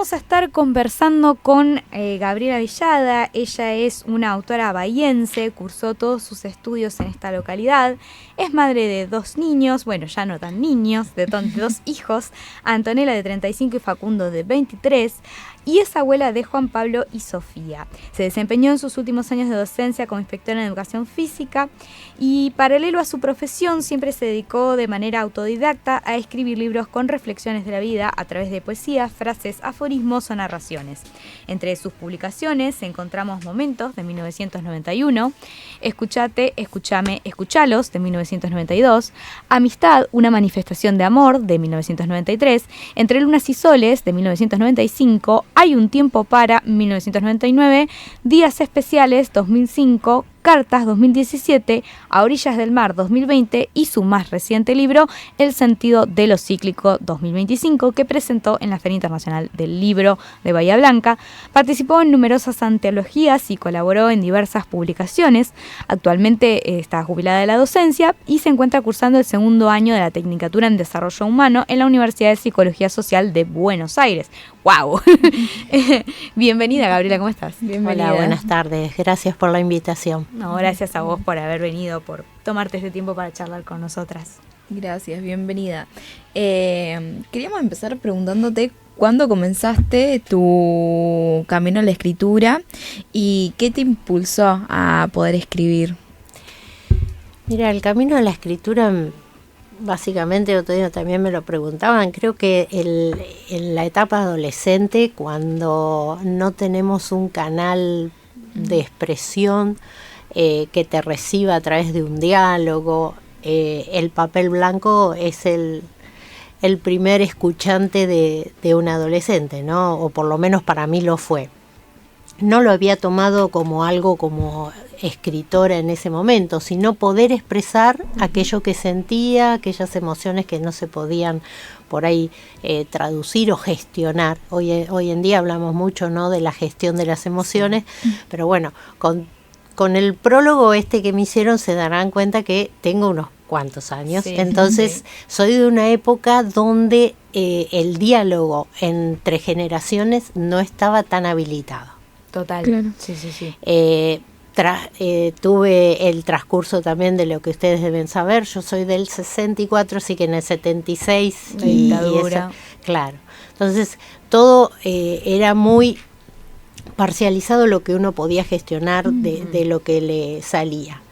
Vamos a estar conversando con Gabriela Villada. Ella es una autora bahiense, cursó todos sus estudios en esta localidad. Es madre de 2 niños, bueno, ya no tan niños, de 2 hijos, Antonella de 35 y Facundo de 23. Y es abuela de Juan Pablo y Sofía. Se desempeñó en sus últimos años de docencia como inspectora en educación física y paralelo a su profesión siempre se dedicó de manera autodidacta a escribir libros con reflexiones de la vida a través de poesía, frases, aforismos o narraciones. Entre sus publicaciones encontramos Momentos de 1991, Escuchate, Escúchame, Escuchalos de 1992, Amistad, una manifestación de amor de 1993, Entre lunas y soles de 1995, Hay un tiempo para 1999, Días especiales 2005, Cartas 2017, A orillas del mar 2020 y su más reciente libro, El sentido de lo cíclico 2025, que presentó en la Feria Internacional del Libro de Bahía Blanca. Participó en numerosas antologías y colaboró en diversas publicaciones. Actualmente está jubilada de la docencia y se encuentra cursando el 2º año de la Tecnicatura en Desarrollo Humano en la Universidad de Psicología Social de Buenos Aires. ¡Wow! Bienvenida, Gabriela, ¿cómo estás? Bienvenida. Hola, buenas tardes. Gracias por la invitación. No, gracias a vos por haber venido, por tomarte este tiempo para charlar con nosotras. Gracias, bienvenida. Queríamos empezar preguntándote cuándo comenzaste tu camino a la escritura y qué te impulsó a poder escribir. Mira, el camino a la escritura, básicamente, otro día también me lo preguntaban, creo que en la etapa adolescente, cuando no tenemos un canal de expresión que te reciba a través de un diálogo, el papel blanco es el primer escuchante de un adolescente, ¿no? O por lo menos para mí lo fue. No lo había tomado como algo como escritora en ese momento, sino poder expresar aquello que sentía, aquellas emociones que no se podían por ahí traducir o gestionar. Hoy en día hablamos mucho, ¿no?, de la gestión de las emociones, pero bueno, con el prólogo que me hicieron se darán cuenta que tengo unos cuantos años, entonces soy de una época donde el diálogo entre generaciones no estaba tan habilitado. Total, claro. Sí. Tuve el transcurso también de lo que ustedes deben saber. Yo soy del 64, así que en el 76 dictadura. Claro. Entonces todo era muy parcializado lo que uno podía gestionar de lo que le salía.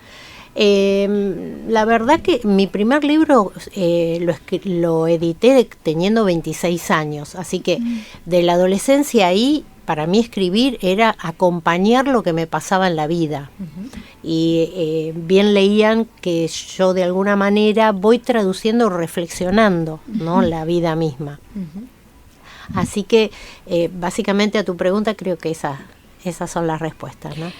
La verdad que mi primer libro lo edité teniendo 26 años, así que de la adolescencia ahí, para mí escribir era acompañar lo que me pasaba en la vida. Y bien leían que yo de alguna manera voy traduciendo, reflexionando, ¿no?, la vida misma. Así que básicamente a tu pregunta creo que esas son las respuestas, ¿no?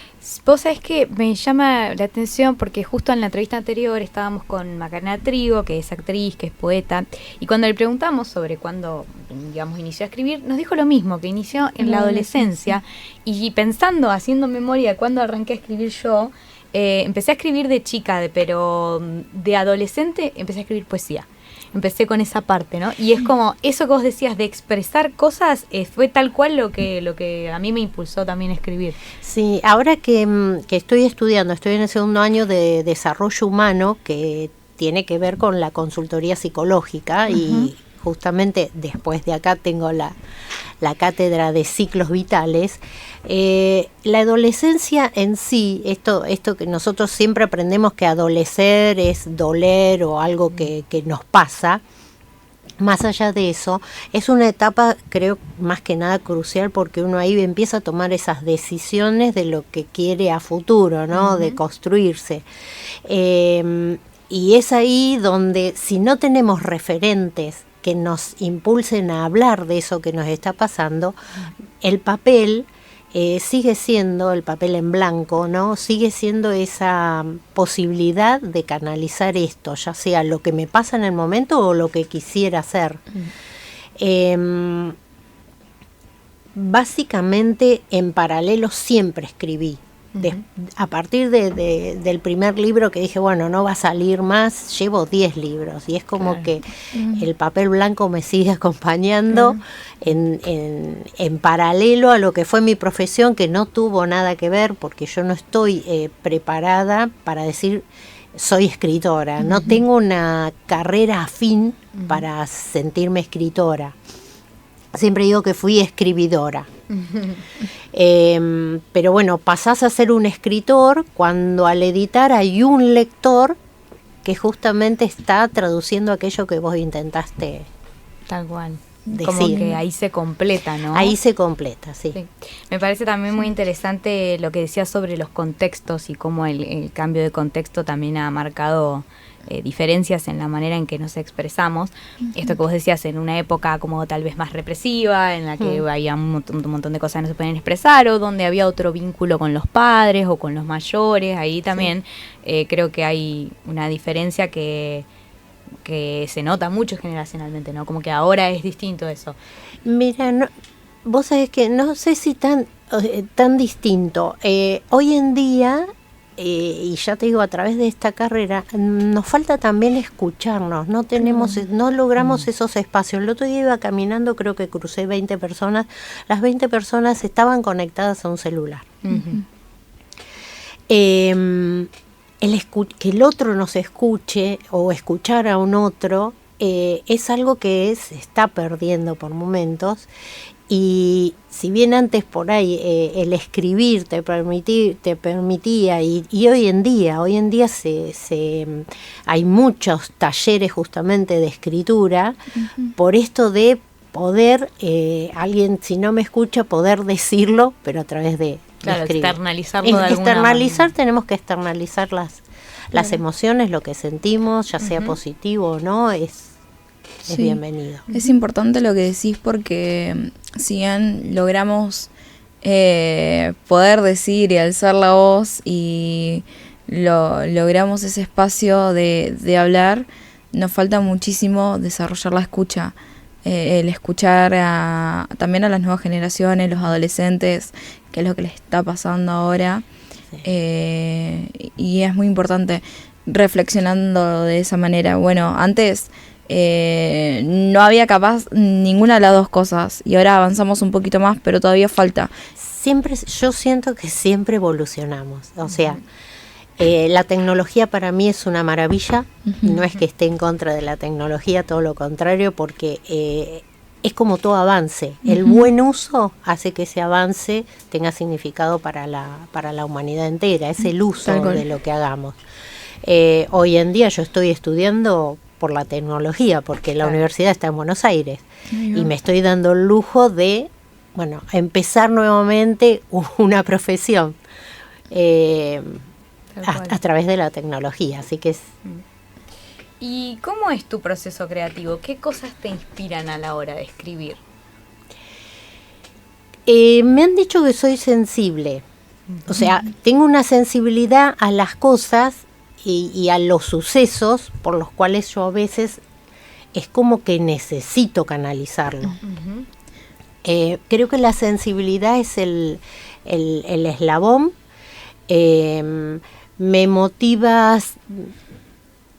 Vos sabés que me llama la atención porque justo en la entrevista anterior estábamos con Macarena Trigo, que es actriz, que es poeta, y cuando le preguntamos sobre cuándo, digamos, inició a escribir, nos dijo lo mismo, que inició en la adolescencia, y pensando, haciendo memoria de cuándo arranqué a escribir yo, empecé a escribir de chica, pero de adolescente empecé a escribir poesía. Empecé con esa parte, ¿no? Y es como eso que vos decías de expresar cosas, fue tal cual lo que a mí me impulsó también a escribir. Sí, ahora que estoy estudiando, estoy en el 2º año de desarrollo humano, que tiene que ver con la consultoría psicológica, y justamente después de acá tengo la cátedra de ciclos vitales. La adolescencia en sí, esto que nosotros siempre aprendemos que adolecer es doler o algo que nos pasa, más allá de eso, es una etapa, creo, más que nada crucial, porque uno ahí empieza a tomar esas decisiones de lo que quiere a futuro, ¿no?, de construirse. Y es ahí donde, si no tenemos referentes que nos impulsen a hablar de eso que nos está pasando, el papel sigue siendo, el papel en blanco, ¿no?, sigue siendo esa posibilidad de canalizar esto, ya sea lo que me pasa en el momento o lo que quisiera hacer. Básicamente en paralelo siempre escribí, A partir del primer libro que dije, bueno, no va a salir más, llevo 10 libros y es como que el papel blanco me sigue acompañando en paralelo a lo que fue mi profesión, que no tuvo nada que ver porque yo no estoy preparada para decir soy escritora, no tengo una carrera afín para sentirme escritora. Siempre digo que fui escribidora. Pero bueno, pasás a ser un escritor cuando al editar hay un lector que justamente está traduciendo aquello que vos intentaste Tal cual. decir. Como que ahí se completa, ¿no? Ahí se completa, sí. Sí. Me parece también muy interesante lo que decías sobre los contextos y cómo el cambio de contexto también ha marcado diferencias en la manera en que nos expresamos. Esto que vos decías, en una época como tal vez más represiva, en la que había un montón de cosas que no se podían expresar, o donde había otro vínculo con los padres o con los mayores, ahí también creo que hay una diferencia que se nota mucho generacionalmente, ¿no? Como que ahora es distinto eso. Mira, vos sabés que no sé si tan distinto. Hoy en día, y ya te digo, a través de esta carrera, nos falta también escucharnos, no logramos esos espacios. El otro día iba caminando, creo que crucé 20 personas, las 20 personas estaban conectadas a un celular. Que el otro nos escuche o escuchar a un otro es algo que se está perdiendo por momentos. Y si bien antes por ahí el escribir te permitía y hoy en día hay muchos talleres justamente de escritura por esto de poder, alguien si no me escucha, poder decirlo, pero a través de escribir. Externalizarlo de alguna manera. Tenemos que externalizar las emociones, lo que sentimos, ya sea positivo o no, es bienvenido. Es importante lo que decís porque si bien logramos poder decir y alzar la voz y logramos ese espacio de hablar, nos falta muchísimo desarrollar la escucha. El escuchar también a las nuevas generaciones, los adolescentes, que es lo que les está pasando ahora. Y es muy importante reflexionando de esa manera. Bueno, antes no había capaz ninguna de las dos cosas y ahora avanzamos un poquito más, pero todavía falta. Yo siento que siempre evolucionamos, o sea, la tecnología para mí es una maravilla, no es que esté en contra de la tecnología, todo lo contrario, porque es como todo avance, el buen uso hace que ese avance tenga significado para la humanidad entera, es el uso de lo que hagamos. Hoy en día yo estoy estudiando por la tecnología, porque la universidad está en Buenos Aires y me estoy dando el lujo de, empezar nuevamente una profesión a través de la tecnología, así que es... ¿Y cómo es tu proceso creativo? ¿Qué cosas te inspiran a la hora de escribir? Me han dicho que soy sensible, o sea, tengo una sensibilidad a las cosas y a los sucesos por los cuales yo a veces es como que necesito canalizarlo. Creo que la sensibilidad es el eslabón. Me motivas,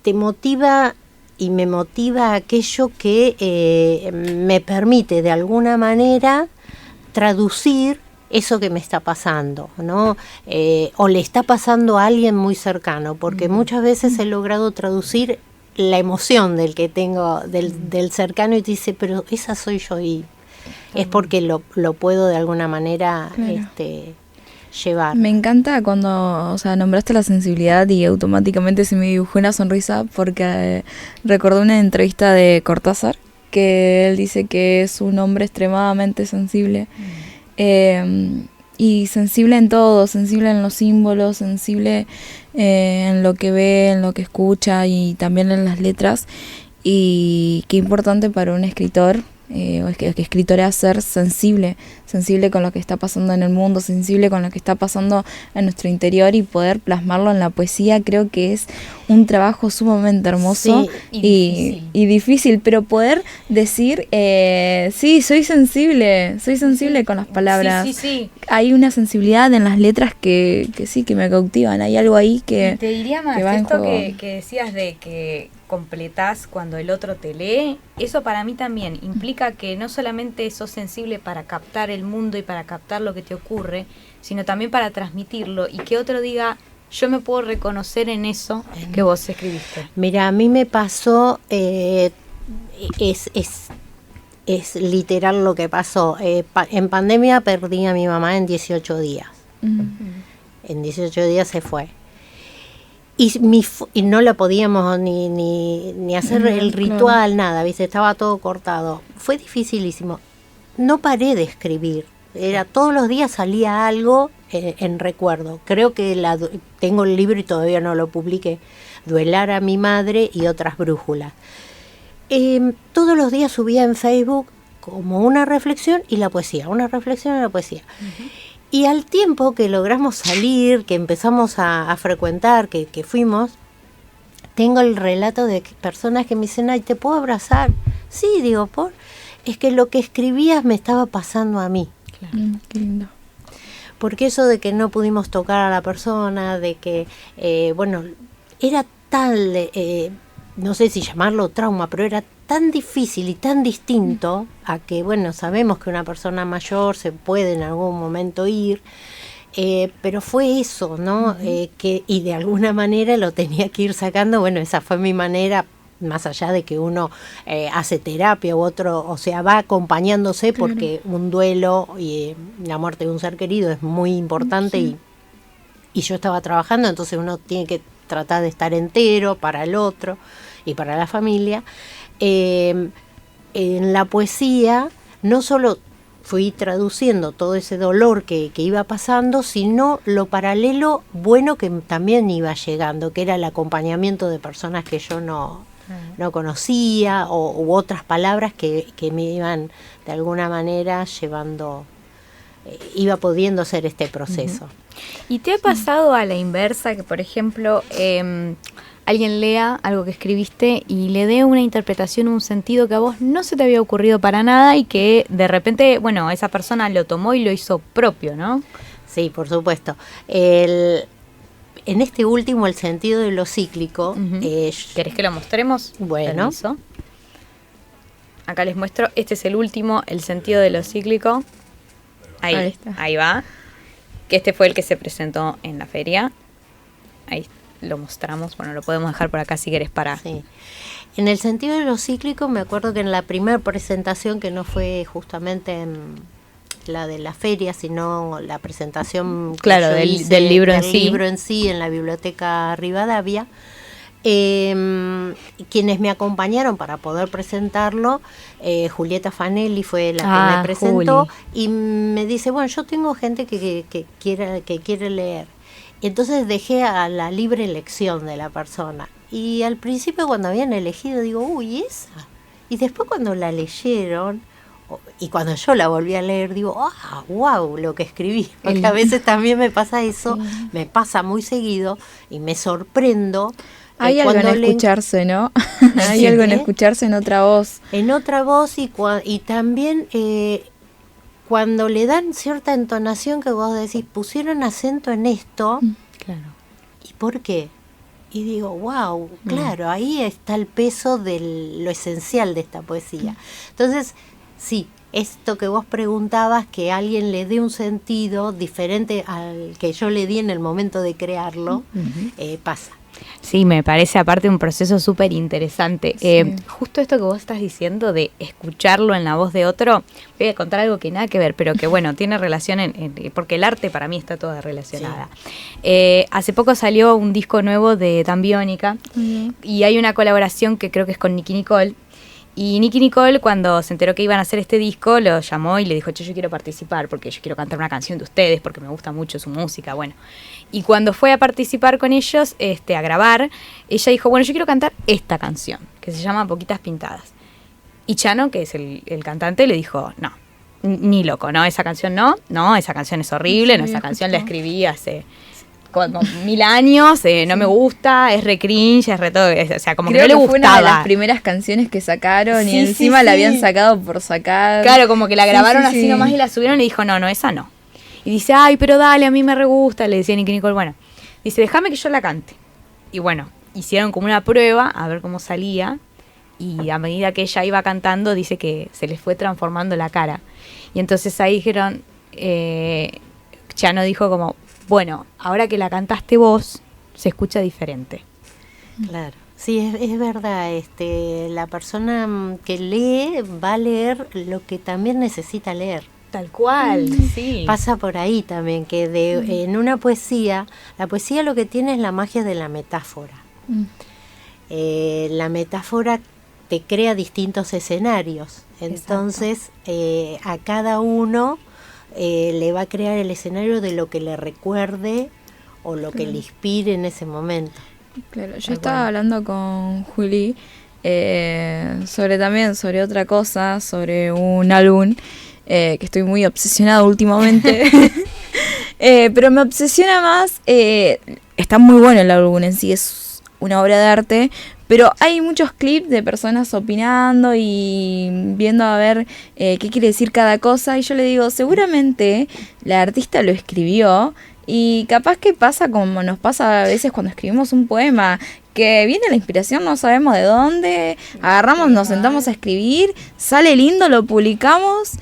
te motiva y me motiva aquello que me permite de alguna manera traducir eso que me está pasando, ¿no? O le está pasando a alguien muy cercano, porque muchas veces he logrado traducir la emoción del que tengo, del cercano, y te dice, pero esa soy yo, y es porque lo puedo de alguna manera llevar. Me encanta cuando, nombraste la sensibilidad y automáticamente se me dibujó una sonrisa porque recordé una entrevista de Cortázar que él dice que es un hombre extremadamente sensible. Y sensible en todo, sensible en los símbolos, sensible en lo que ve, en lo que escucha y también en las letras. Y qué importante para un escritor que escritora, ser sensible con lo que está pasando en el mundo, sensible con lo que está pasando en nuestro interior y poder plasmarlo en la poesía. Creo que es un trabajo sumamente hermoso y difícil, pero poder decir, sí, soy sensible con las palabras. Sí. Hay una sensibilidad en las letras que sí, que me cautivan. Hay algo ahí que... Y te diría más, esto que decías de que completás cuando el otro te lee, eso para mí también implica que no solamente sos sensible para captar el mundo y para captar lo que te ocurre, sino también para transmitirlo y que otro diga, yo me puedo reconocer en eso que vos escribiste. Mira, a mí me pasó, es literal lo que pasó. En pandemia perdí a mi mamá en 18 días. En 18 días se fue. Y no la podíamos ni hacer el ritual, nada, ¿viste? Estaba todo cortado. Fue dificilísimo. No paré de escribir. Todos los días salía algo en recuerdo. Creo que tengo el libro y todavía no lo publiqué. Duelar a mi madre y otras brújulas. Todos los días subía en Facebook como una reflexión y la poesía, una reflexión y la poesía. Y al tiempo que logramos salir, que empezamos a frecuentar, que fuimos, tengo el relato de personas que me dicen, ay, ¿te puedo abrazar? Sí, digo, es que lo que escribías me estaba pasando a mí. Claro. Qué lindo. Porque eso de que no pudimos tocar a la persona, de que, era tal, no sé si llamarlo trauma, pero era tan difícil y tan distinto a que, sabemos que una persona mayor se puede en algún momento ir, pero fue eso, ¿no? Y de alguna manera lo tenía que ir sacando. Esa fue mi manera, más allá de que uno hace terapia u otro, o sea, va acompañándose, porque un duelo y la muerte de un ser querido es muy importante. Y yo estaba trabajando, entonces uno tiene que tratar de estar entero para el otro y para la familia. En la poesía no solo fui traduciendo todo ese dolor que iba pasando, sino lo paralelo bueno que también iba llegando, que era el acompañamiento de personas que yo no conocía, u otras palabras que me iban de alguna manera llevando, iba pudiendo hacer este proceso. ¿Y te ha pasado a la inversa que, por ejemplo, alguien lea algo que escribiste y le dé una interpretación, un sentido que a vos no se te había ocurrido para nada y que de repente, esa persona lo tomó y lo hizo propio, ¿no? Sí, por supuesto. En este último, el sentido de lo cíclico. ¿Querés que lo mostremos? Bueno. Permiso. Acá les muestro, este es el último, el sentido de lo cíclico. Ahí va. Que este fue el que se presentó en la feria. Ahí lo mostramos, lo podemos dejar por acá si querés para... Sí. En el sentido de lo cíclico, me acuerdo que en la primera presentación, que no fue justamente en la de la feria, sino la presentación del libro en sí, en la Biblioteca Rivadavia, quienes me acompañaron para poder presentarlo, Julieta Fanelli fue la que me presentó, Juli. Y me dice, yo tengo gente que quiere leer. Y entonces dejé a la libre elección de la persona. Y al principio, cuando habían elegido, digo, uy, esa. Y después cuando la leyeron, y cuando yo la volví a leer, digo, wow, lo que escribí. Porque a veces también me pasa eso, me pasa muy seguido, y me sorprendo. Hay algo en escucharse, ¿no? Hay algo en escucharse en otra voz. En otra voz, y también... cuando le dan cierta entonación que vos decís, pusieron acento en esto, claro. ¿Y por qué? Y digo, wow, claro, ahí está el peso de lo esencial de esta poesía. Entonces, sí, esto que vos preguntabas, que alguien le dé un sentido diferente al que yo le di en el momento de crearlo, pasa. Sí, me parece aparte un proceso súper interesante. Sí. Justo esto que vos estás diciendo de escucharlo en la voz de otro, voy a contar algo que nada que ver, pero que tiene relación porque el arte para mí está toda relacionada. Sí. Hace poco salió un disco nuevo de Dan Biónica y hay una colaboración que creo que es con Nicki Nicole. Y Nicki Nicole, cuando se enteró que iban a hacer este disco, lo llamó y le dijo, yo quiero participar porque yo quiero cantar una canción de ustedes, porque me gusta mucho su música, Y cuando fue a participar con ellos, a grabar, ella dijo, yo quiero cantar esta canción, que se llama Poquitas Pintadas. Y Chano, que es el cantante, le dijo, no, ni loco, no, esa canción no, esa canción es horrible, no, esa canción la escribí hace como 1000 años, no me gusta, es re cringe, es re todo, o sea, como Creo que no le fue una de gustaba. las primeras canciones que sacaron y Sí, encima sí, la sí. habían sacado por sacar. Claro, como que la grabaron Sí, así sí. nomás y la subieron y dijo, no, esa no. Y dice, ay, pero dale, a mí me re gusta, le decía Nicky Nicole, bueno, dice, déjame que yo la cante. Y bueno, hicieron como una prueba a ver cómo salía, y a medida que ella iba cantando, dice que se les fue transformando la cara. Y entonces ahí dijeron, Chano dijo como, bueno, ahora que la cantaste vos, se escucha diferente. Claro, sí, es verdad, la persona que lee va a leer lo que también necesita leer. Tal cual, sí. Pasa por ahí también, que en una poesía, la poesía lo que tiene es la magia de la metáfora. La metáfora te crea distintos escenarios, entonces a cada uno le va a crear el escenario de lo que le recuerde o lo que le inspire en ese momento. Claro, yo estaba hablando con Juli sobre otra cosa, sobre un álbum que estoy muy obsesionada últimamente. Pero me obsesiona más, está muy bueno el álbum en sí, es una obra de arte, pero hay muchos clips de personas opinando y viendo a ver qué quiere decir cada cosa, y yo le digo, seguramente la artista lo escribió, y capaz que pasa como nos pasa a veces cuando escribimos un poema, que viene la inspiración, no sabemos de dónde, agarramos, nos sentamos a escribir, sale lindo, lo publicamos,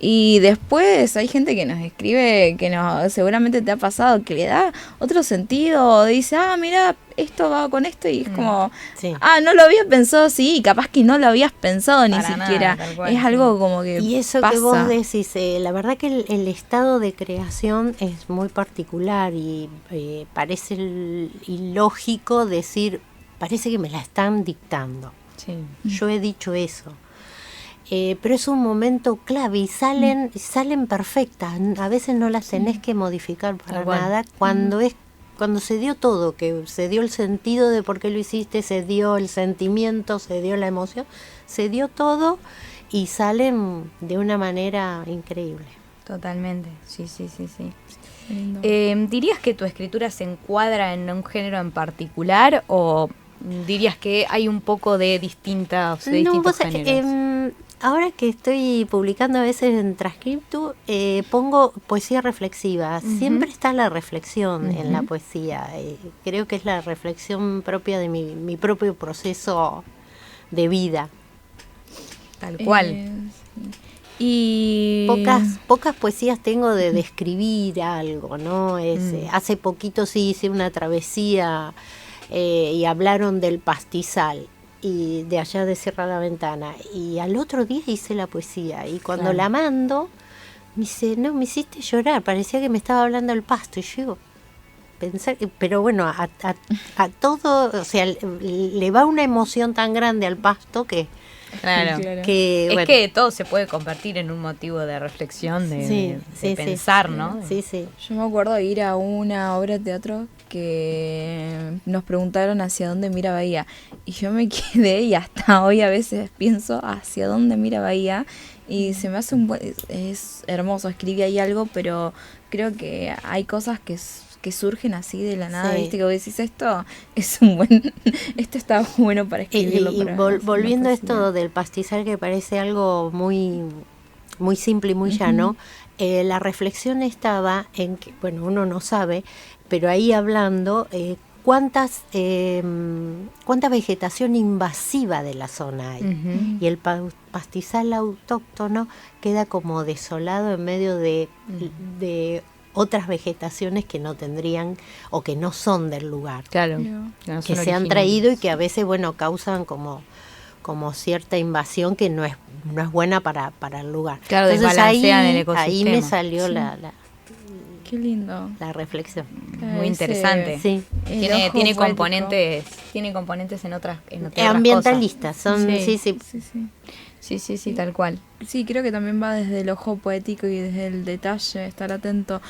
y después hay gente que nos escribe, que seguramente te ha pasado, que le da otro sentido, dice, mira, esto va con esto, y es como, Sí. no lo había pensado, sí, y capaz que no lo habías pensado ni Para siquiera, nada, tal cual, es algo como que Y eso pasa. que vos decís, la verdad que el estado de creación es muy particular y parece ilógico decir, parece que me la están dictando. Sí. Yo he dicho eso. Pero es un momento clave y salen perfectas. A veces no las tenés que modificar para Tal cual. nada. Cuando se dio todo, que se dio el sentido de por qué lo hiciste, se dio el sentimiento, se dio la emoción, se dio todo y salen de una manera increíble. Totalmente, sí. Lindo. ¿Dirías que tu escritura se encuadra en un género en particular o dirías que hay un poco de distintos vos, géneros? ahora que estoy publicando a veces en Transcriptu, pongo poesía reflexiva. Siempre está la reflexión en la poesía. Creo que es la reflexión propia de mi propio proceso de vida. Tal cual. Y Pocas poesías tengo de describir algo, ¿no? Hace poquito sí hice una travesía y hablaron del pastizal y de allá de Cierra la Ventana, y al otro día hice la poesía, y cuando la mando me dice, no, me hiciste llorar, parecía que me estaba hablando el pasto, y yo digo, pensar, pero bueno, a todo, o sea, le va una emoción tan grande al pasto que Claro. que Es bueno, que todo se puede convertir en un motivo de reflexión, de pensar, ¿no? Sí. yo me acuerdo de ir a una obra de teatro que nos preguntaron hacia dónde mira Bahía, y yo me quedé, y hasta hoy a veces pienso hacia dónde mira Bahía, y se me hace es hermoso, escribí ahí algo, pero creo que hay cosas que surgen así de la nada, Sí. viste, que vos decís, esto es un buen, esto está bueno para escribirlo. Y para volviendo a una poesía. esto del pastizal, que parece algo muy, muy simple y muy llano, la reflexión estaba en que, bueno, uno no sabe, pero ahí hablando, cuánta vegetación invasiva de la zona hay. Y el pastizal autóctono queda como desolado en medio de otras vegetaciones que no tendrían o que no son del lugar, Claro. No. Que no que son se han originales. traído y que a veces, bueno, causan como cierta invasión que no es buena para el lugar. Claro, Entonces desbalancean el ahí ecosistema. me salió Sí. Qué lindo. la reflexión. Muy interesante. Sí. El Tiene ojo poético. componentes en otras Ambientalistas, son, Sí. sí. Sí, tal cual. Sí, creo que también va desde el ojo poético y desde el detalle, estar atento.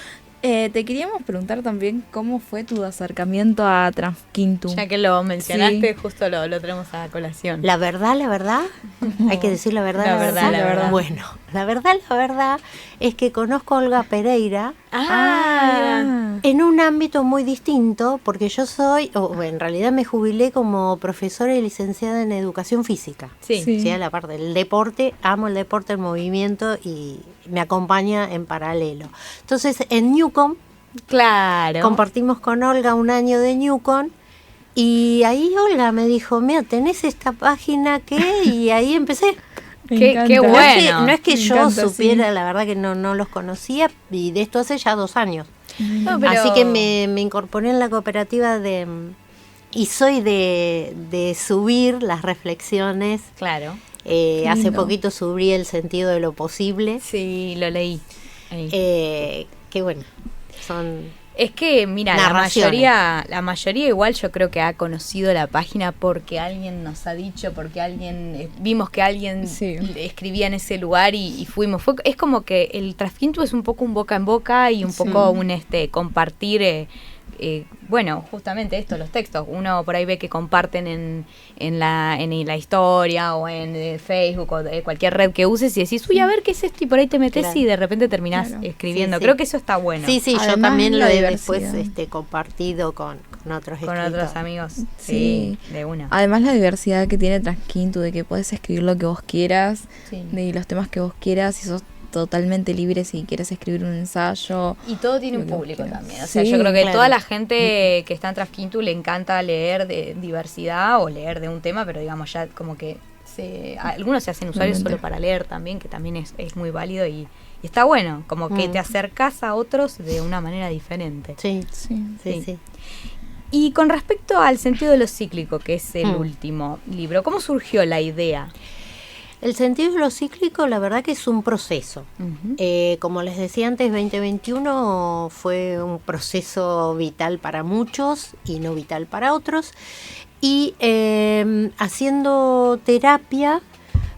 Te queríamos preguntar también cómo fue tu acercamiento a Transquintu. Ya que lo mencionaste, Sí. justo lo traemos a colación. La verdad, hay que decir la verdad. La verdad. Bueno, la verdad es que conozco a Olga Pereira en un ámbito muy distinto, porque yo en realidad me jubilé como profesora y licenciada en educación física. Sí. Sí. Sí, la parte del deporte, amo el deporte, el movimiento y me acompaña en paralelo. Entonces, en Newcom Claro. compartimos con Olga un año de Newcom y ahí Olga me dijo, mira, tenés esta página y ahí empecé. Me Qué encanta. bueno. No es que Me yo encanta, supiera, sí. la verdad que no los conocía y de esto hace ya 2 años. No, pero- Así que me incorporé en la cooperativa y soy de subir las reflexiones. Claro. Hace lindo. poquito subí el sentido de lo posible. Sí, lo leí. Ahí. Que bueno, son... Es que, mira, Narraciones. la mayoría igual yo creo que ha conocido la página porque alguien nos ha dicho, porque vimos que alguien Sí. escribía en ese lugar y fuimos. Es como que el Transquintu es un poco un boca en boca y un Sí. poco un compartir, bueno, justamente esto, los textos. Uno por ahí ve que comparten en la historia o en Facebook o de cualquier red que uses y decís, uy, a ver qué es esto, y por ahí te metes Claro. y de repente terminás Claro. escribiendo. Sí, sí. Creo que eso está bueno. Sí, yo Además, también lo la he diversidad. después compartido con otros Con escritores. otros amigos. Sí. Sí, de una. Además la diversidad que tiene Transquintu, de que puedes escribir lo que vos quieras, Sí. de los temas que vos quieras, y sos totalmente libre si quieres escribir un ensayo. Y todo tiene un Lo que público quieras. también. O sea, Sí, yo creo que claro. toda la gente que está en Transquintu le encanta leer de diversidad o leer de un tema, pero digamos ya como que algunos se hacen usuarios Totalmente. solo para leer también, que también es muy válido y está bueno, como que te acercas a otros de una manera diferente. Sí, Sí. sí, Sí. sí. Y con respecto al sentido de lo cíclico, que es el Mm. último libro, ¿cómo surgió la idea? El sentido de lo cíclico, la verdad que es un proceso. Ujú. Como les decía antes, 2021 fue un proceso vital para muchos y no vital para otros. Y haciendo terapia,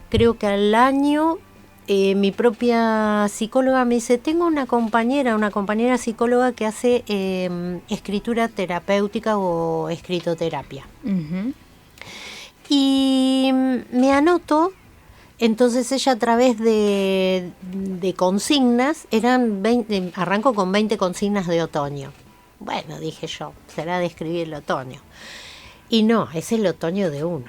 creo que al año, mi propia psicóloga me dice, tengo una compañera psicóloga que hace escritura terapéutica o escritoterapia. Ujú. Y me anoto. Entonces ella a través de consignas, arranco con 20 consignas de otoño. Bueno, dije yo, será de escribir el otoño. Y no, es el otoño de uno.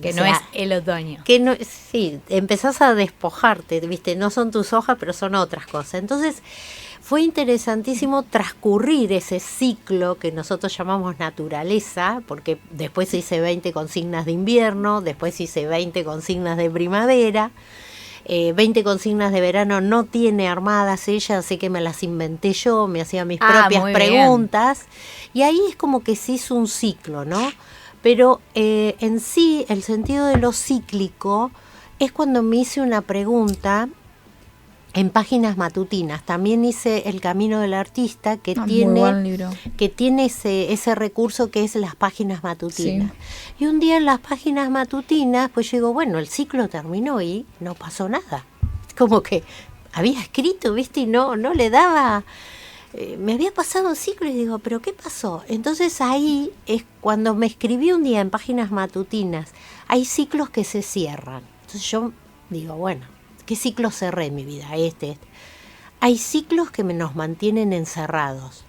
Que O no sea, es el otoño. que no, sí, empezás a despojarte, ¿viste? No son tus hojas, pero son otras cosas. Entonces, fue interesantísimo transcurrir ese ciclo que nosotros llamamos naturaleza, porque después hice 20 consignas de invierno, después hice 20 consignas de primavera, 20 consignas de verano no tiene armadas ella, así que me las inventé yo, me hacía mis propias muy preguntas, y ahí es como que se hizo un ciclo, ¿no? Pero en sí, el sentido de lo cíclico es cuando me hice una pregunta en páginas matutinas. También hice El Camino del Artista, que Muy buen tiene libro. ese recurso que es las páginas matutinas. Y un día en las páginas matutinas, pues yo digo, bueno, el ciclo terminó y no pasó nada. Como que había escrito, ¿viste? Y no le daba... me había pasado un ciclo y digo, ¿pero qué pasó? Entonces ahí es cuando me escribí un día en páginas matutinas, hay ciclos que se cierran. Entonces yo digo, bueno, ¿qué ciclo cerré en mi vida? Este. Hay ciclos que nos mantienen encerrados.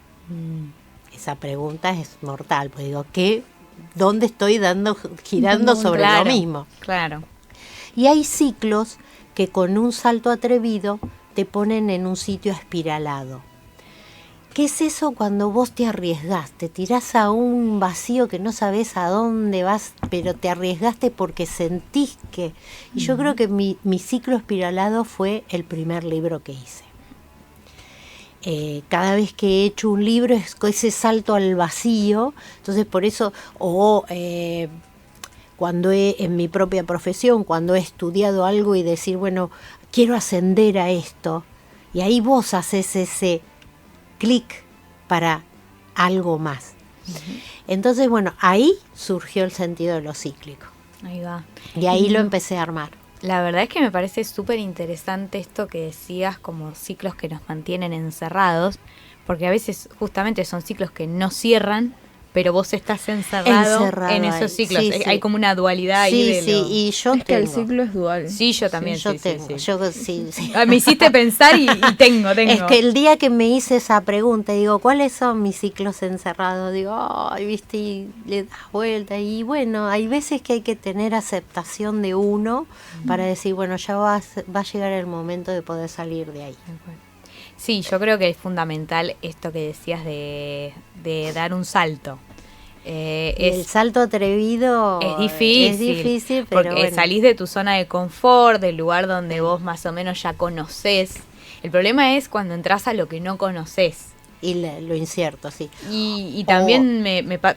Esa pregunta es mortal, pues digo, ¿dónde estoy girando sobre Claro, lo mismo? Claro. Y hay ciclos que con un salto atrevido te ponen en un sitio espiralado. ¿Qué es eso cuando vos te arriesgás? Te tirás a un vacío que no sabés a dónde vas, pero te arriesgaste porque sentís que... Y yo creo que mi ciclo espiralado fue el primer libro que hice. Cada vez que he hecho un libro es ese salto al vacío, entonces por eso... cuando en mi propia profesión, cuando he estudiado algo y decir, bueno, quiero ascender a esto, y ahí vos haces ese clic para algo más. Entonces, bueno, ahí surgió el sentido de lo cíclico. Ahí va. Y ahí lo empecé a armar. La verdad es que me parece súper interesante esto que decías, como ciclos que nos mantienen encerrados, porque a veces justamente son ciclos que no cierran, pero vos estás encerrado en esos ahí. ciclos. Sí, Hay sí. como una dualidad ahí Sí, de sí, lo... y yo Es que el tengo. ciclo es dual. Sí, yo también. Yo sí, tengo, sí. yo sí, sí. Me hiciste pensar y tengo. Es que el día que me hice esa pregunta, digo, ¿cuáles son mis ciclos encerrados? Digo, ay, viste, y le das vuelta. Y bueno, hay veces que hay que tener aceptación de uno para decir, bueno, ya va a llegar el momento de poder salir de ahí. Sí, yo creo que es fundamental esto que decías de dar un salto. Y el salto atrevido es difícil, pero porque bueno. salís de tu zona de confort, del lugar donde vos más o menos ya conocés. El problema es cuando entras a lo que no conocés. Y lo incierto, sí. Y también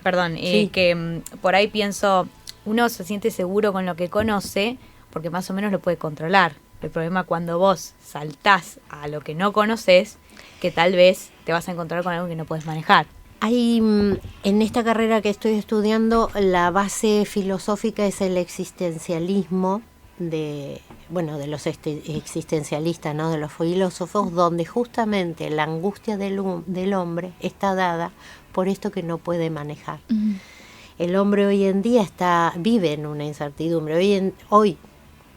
perdón, Sí. que por ahí pienso, uno se siente seguro con lo que conoce porque más o menos lo puede controlar. El problema cuando vos saltás a lo que no conoces, que tal vez te vas a encontrar con algo que no puedes manejar. Hay, en esta carrera que estoy estudiando, la base filosófica es el existencialismo de los existencialistas, ¿no? De los filósofos, donde justamente la angustia del hombre está dada por esto que no puede manejar. El hombre hoy en día vive en una incertidumbre. Hoy,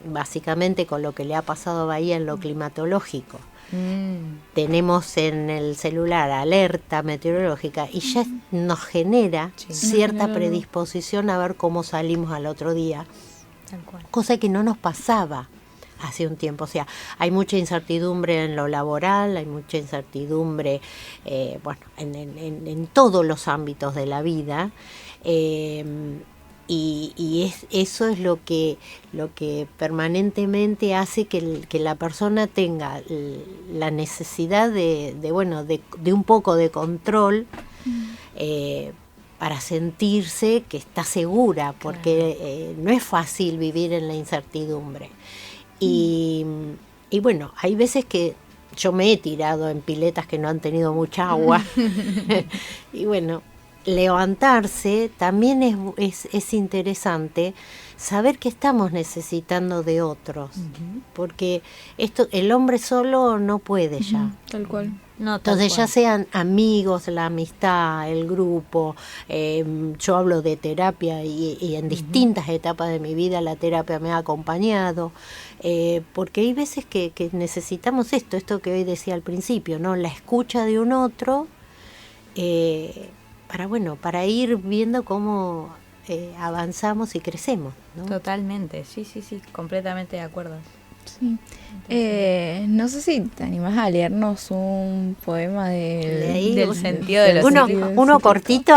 básicamente, con lo que le ha pasado a Bahía en lo climatológico, tenemos en el celular alerta meteorológica y ya nos genera cierta predisposición a ver cómo salimos al otro día, cosa que no nos pasaba hace un tiempo. O sea, hay mucha incertidumbre en lo laboral, hay mucha incertidumbre en todos los ámbitos de la vida. Eso es lo que permanentemente hace que la persona tenga la necesidad de un poco de control para sentirse que está segura, porque no es fácil vivir en la incertidumbre. Y bueno, hay veces que yo me he tirado en piletas que no han tenido mucha agua y bueno, levantarse también es interesante, saber que estamos necesitando de otros, porque el hombre solo no puede ya. Tal cual. No, tal Entonces, cual. ya sean amigos, la amistad, el grupo, yo hablo de terapia y en distintas etapas de mi vida la terapia me ha acompañado, porque hay veces que necesitamos esto que hoy decía al principio, ¿no? La escucha de un otro, para ir viendo cómo avanzamos y crecemos, ¿no? Totalmente, sí, completamente de acuerdo. Sí. No sé si te animás a leernos un poema del sentido de los uno cortito.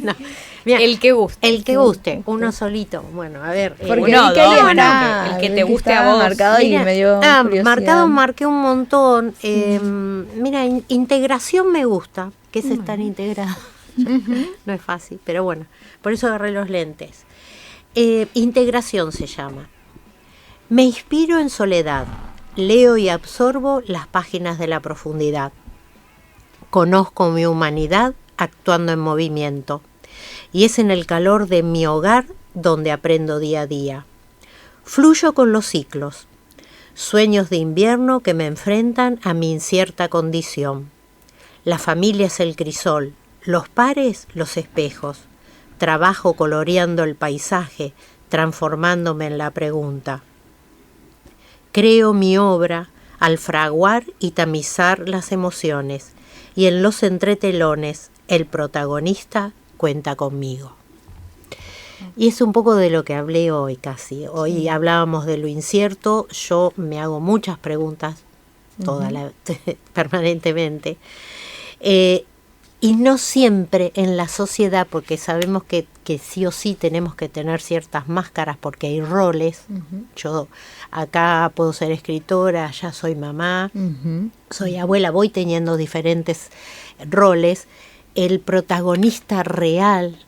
No. Mira, el que guste. El que guste, uno solito. Bueno, a ver. Porque uno, vi que dos, ahí bueno, está, el que vi te guste a estaba vos. marcado y me dio curiosidad. Marcado marqué un montón. Mira, integración me gusta, que es estar integrado. No es fácil, pero bueno, por eso agarré los lentes. Integración se llama. Me inspiro en soledad, leo y absorbo las páginas de la profundidad. Conozco mi humanidad actuando en movimiento, y es en el calor de mi hogar donde aprendo día a día. Fluyo con los ciclos, sueños de invierno que me enfrentan a mi incierta condición. La familia es el crisol, los pares los espejos. Trabajo coloreando el paisaje, transformándome en la pregunta. Creo mi obra al fraguar y tamizar las emociones, y en los entretelones el protagonista cuenta conmigo. Y es un poco de lo que hablé hoy casi. Hoy hablábamos de lo incierto, yo me hago muchas preguntas permanentemente. Y no siempre en la sociedad, porque sabemos que sí o sí tenemos que tener ciertas máscaras porque hay roles. Yo acá puedo ser escritora, allá soy mamá, soy abuela, voy teniendo diferentes roles. El protagonista real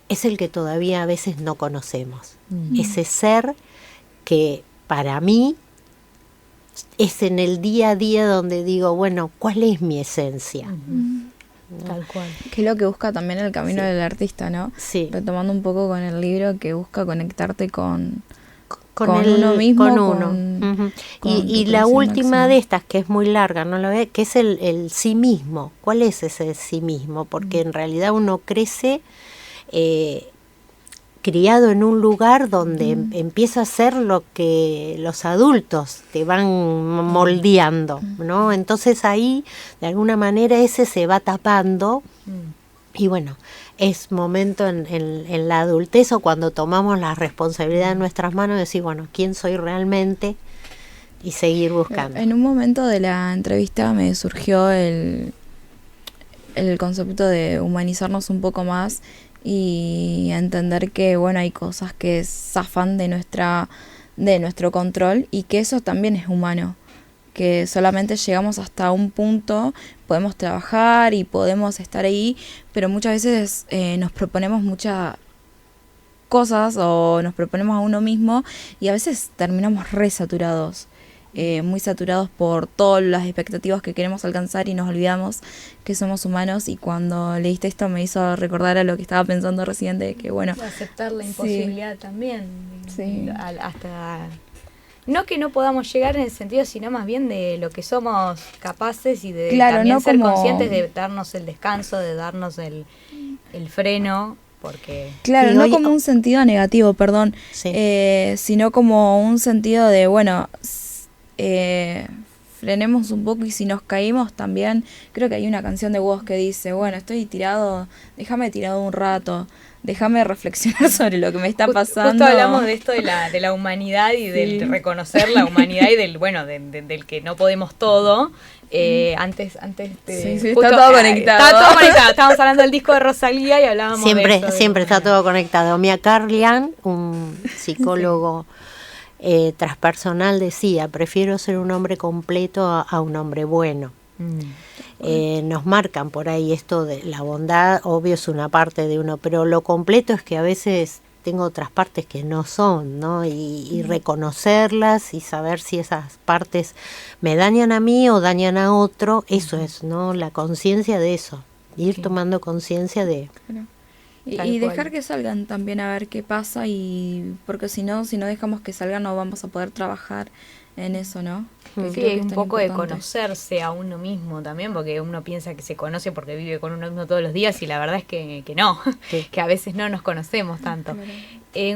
es el que todavía a veces no conocemos. Ese ser que para mí es en el día a día donde digo, bueno, ¿cuál es mi esencia? ¿No? Tal cual. Que es lo que busca también el camino del artista, ¿no? Sí. Retomando un poco con el libro, que busca conectarte con con uno mismo, con uno. Uh-huh. Y la última de estas, que es muy larga, ¿no lo ve? Que es el sí mismo. ¿Cuál es ese sí mismo? Porque en realidad uno crece criado en un lugar donde empieza a ser lo que los adultos te van moldeando, ¿no? Entonces ahí, de alguna manera, ese se va tapando. Y bueno, es momento en la adultez o cuando tomamos la responsabilidad en nuestras manos de decir, bueno, ¿quién soy realmente? Y seguir buscando. En un momento de la entrevista me surgió el concepto de humanizarnos un poco más y entender que, bueno, hay cosas que zafan de nuestro control y que eso también es humano. Que solamente llegamos hasta un punto, podemos trabajar y podemos estar ahí, pero muchas veces nos proponemos muchas cosas o nos proponemos a uno mismo y a veces terminamos resaturados, muy saturados por todas las expectativas que queremos alcanzar y nos olvidamos que somos humanos. Y cuando leíste esto me hizo recordar a lo que estaba pensando recién de que, bueno... Aceptar la imposibilidad también, sí. Hasta... No que no podamos llegar en el sentido, sino más bien de lo que somos capaces y de también no ser conscientes de darnos el descanso, de darnos el freno, porque... Claro, no como un sentido negativo, perdón, sí. Sino como un sentido de, bueno, frenemos un poco y si nos caímos también, creo que hay una canción de Woz que dice, bueno, estoy tirado, déjame tirado un rato. Déjame reflexionar sobre lo que me está pasando. Justo hablamos de esto de la humanidad y del reconocer la humanidad y del del que no podemos todo. Antes de está todo conectado. Está todo conectado. Estábamos hablando del disco de Rosalía y hablábamos siempre, de eso. Siempre está todo conectado. Mia Carlian, un psicólogo transpersonal, decía, prefiero ser un hombre completo a un hombre bueno. Nos marcan por ahí esto de la bondad, obvio es una parte de uno, pero lo completo es que a veces tengo otras partes que no son, ¿no? Y reconocerlas y saber si esas partes me dañan a mí o dañan a otro, eso es, ¿no? La conciencia de eso, ir tomando conciencia de... Claro. Y dejar que salgan también a ver qué pasa, y porque si no dejamos que salgan no vamos a poder trabajar en eso, ¿no? Sí, es un poco de conocerse a uno mismo también, porque uno piensa que se conoce porque vive con uno mismo todos los días y la verdad es que no, sí. Que a veces no nos conocemos tanto.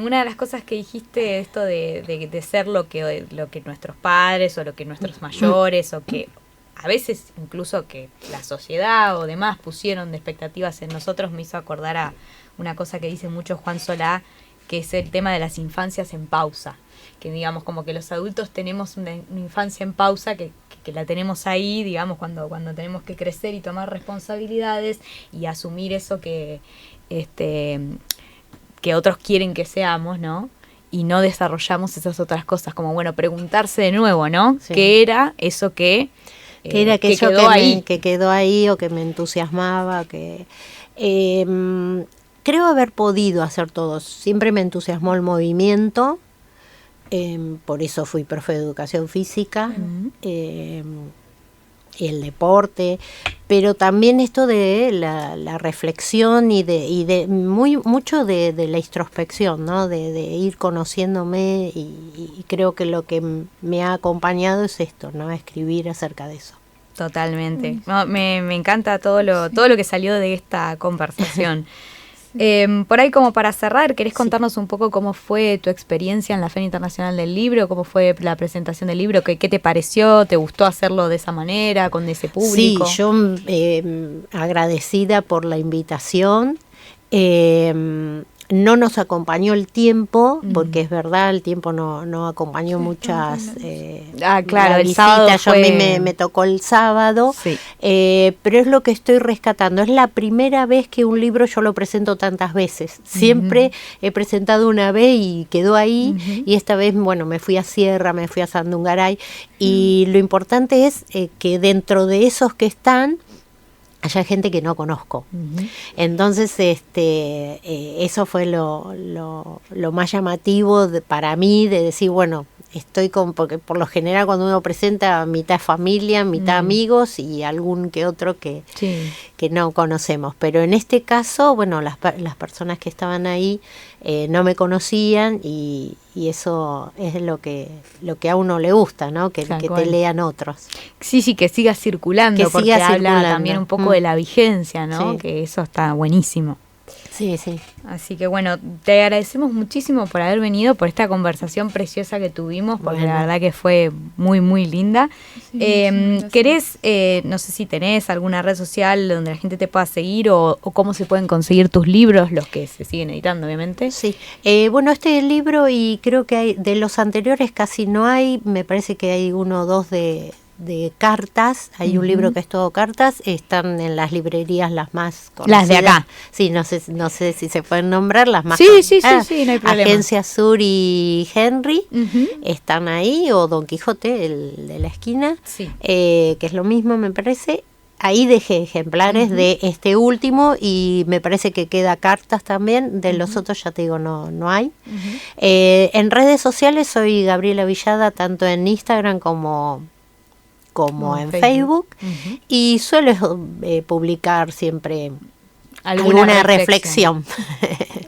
Una de las cosas que dijiste, esto de ser lo que nuestros padres o lo que nuestros mayores o que a veces incluso que la sociedad o demás pusieron de expectativas en nosotros, me hizo acordar a una cosa que dice mucho Juan Solá, que es el tema de las infancias en pausa. Que digamos como que los adultos tenemos una infancia en pausa que la tenemos ahí, digamos, cuando tenemos que crecer y tomar responsabilidades y asumir eso que otros quieren que seamos, ¿no? Y no desarrollamos esas otras cosas, como bueno, preguntarse de nuevo, ¿no? Sí. ¿Qué era eso que quedó ahí o que me entusiasmaba? Creo haber podido hacer todo. Siempre me entusiasmó el movimiento. Por eso fui profe de educación física, y el deporte, pero también esto de la reflexión y de mucho de la introspección, ¿no? De ir conociéndome, y creo que lo que me ha acompañado es esto, ¿no? Escribir acerca de eso. Totalmente. No, me encanta todo lo que salió de esta conversación. Por ahí, como para cerrar, ¿querés contarnos un poco cómo fue tu experiencia en la Feria Internacional del Libro? ¿Cómo fue la presentación del libro? ¿Qué te pareció? ¿Te gustó hacerlo de esa manera, con ese público? Sí, yo agradecida por la invitación. No nos acompañó el tiempo, porque es verdad, el tiempo no acompañó muchas claro, el visitas. sábado Yo a mí me tocó el sábado, sí. Pero es lo que estoy rescatando. Es la primera vez que un libro yo lo presento tantas veces. Siempre he presentado una vez y quedó ahí, y esta vez, bueno, me fui a Sierra, me fui a Sandungaray, y lo importante es que dentro de esos que están, haya gente que no conozco. Entonces eso fue lo más llamativo para mí, de decir, bueno, porque por lo general cuando uno presenta mitad familia, mitad amigos y algún que otro que no conocemos. Pero en este caso, bueno, las personas que estaban ahí no me conocían y eso es lo que a uno le gusta, ¿no? Que te lean otros. Sí, que siga circulando, Que porque siga habla circulando. también un poco de la vigencia, ¿no? Sí. Que eso está buenísimo. Sí. Así que bueno, te agradecemos muchísimo por haber venido, por esta conversación preciosa que tuvimos, porque la verdad que fue muy, muy linda. ¿Querés, no sé si tenés alguna red social donde la gente te pueda seguir o cómo se pueden conseguir tus libros, los que se siguen editando, obviamente? Sí, bueno, este libro y creo que hay, de los anteriores casi no hay, me parece que hay uno o dos de cartas, hay un libro que es todo cartas, están en las librerías las más conocidas. Las de acá. Sí, no sé si se pueden nombrar las más Sí, no hay problema. Agencia Sur y Henry están ahí, o Don Quijote, el de la esquina, que es lo mismo me parece. Ahí dejé ejemplares de este último y me parece que queda cartas también, de los otros ya te digo no hay. En redes sociales soy Gabriela Villada, tanto en Instagram como en Facebook. Y suelo publicar siempre alguna reflexión.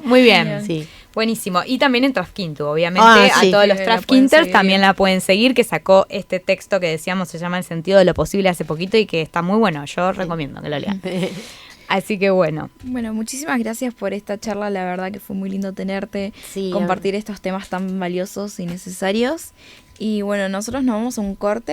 Muy bien. Sí. Buenísimo. Y también en Trafkintu, obviamente, a todos los Trafkinters también la pueden seguir, que sacó este texto que decíamos, se llama El sentido de lo posible hace poquito y que está muy bueno. Yo recomiendo que lo lean. Así que bueno. Bueno, muchísimas gracias por esta charla, la verdad que fue muy lindo tenerte, compartir estos temas tan valiosos y necesarios. Y bueno, nosotros nos vamos a un corte.